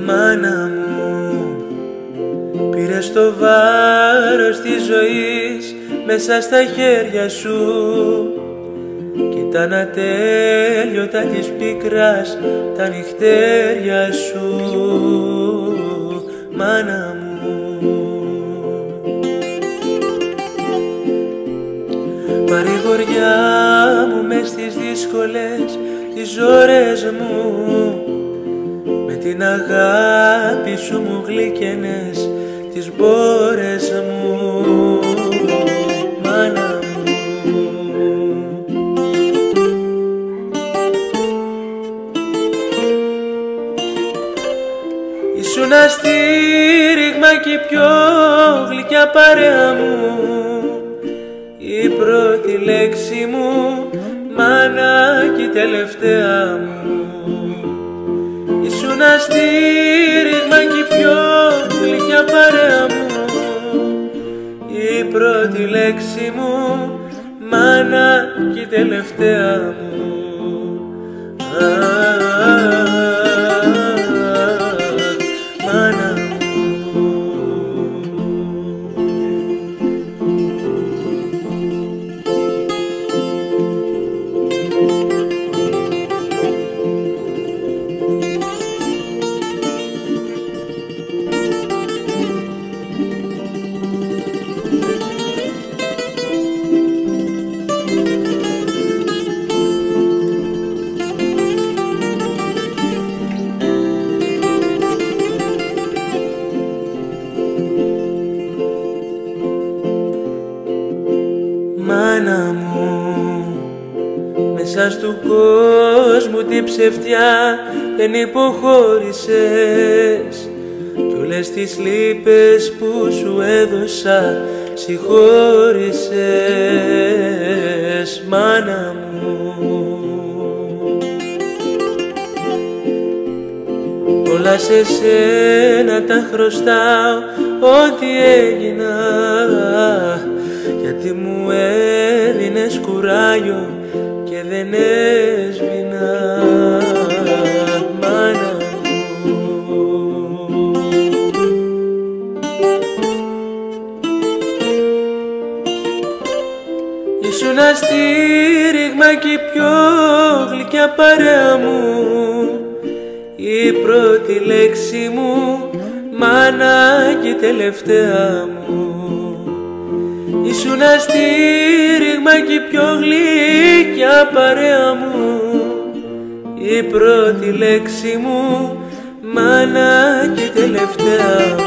Μάνα μου, πήρες το βάρος της ζωής μέσα στα χέρια σου κι ήταν ατέλειωτα της πίκρας τα νυχτέρια σου. Μάνα μου, παρηγοριά μου μες στις δύσκολες τις ώρες μου, με την αγάπη σου μου γλύκαινες τις μπόρες μου. Μάνα μου, ήσουν αστήριγμα κι η πιο γλυκιά παρέα μου, η πρώτη λέξη μου, μάνα κι η τελευταία μου. Ήσουν αστήριγμα κι η πιο γλυκιά παρέα μου, η πρώτη λέξη μου, μάνα κι η τελευταία μου. Μάνα μου. Μάνα μου, μέσα στου κόσμου την ψευτιά δεν υποχώρησες κι όλες τις λύπες που σου έδωσα συγχώρησες. Μάνα μου, όλα σε σένα τα χρωστάω ό,τι έγινα, γιατί μου έδινες κουράγιο και δεν έσβηνα. Μάνα μου, ήσουν αστήριγμα κι η πιο γλυκιά παρέα μου, η πρώτη λέξη μου, μάνα κι η τελευταία μου. Ήσουν αστήριγμα κι η πιο γλυκιά παρέα μου, η πρώτη λέξη μου, μάνα κι η τελευταία μου.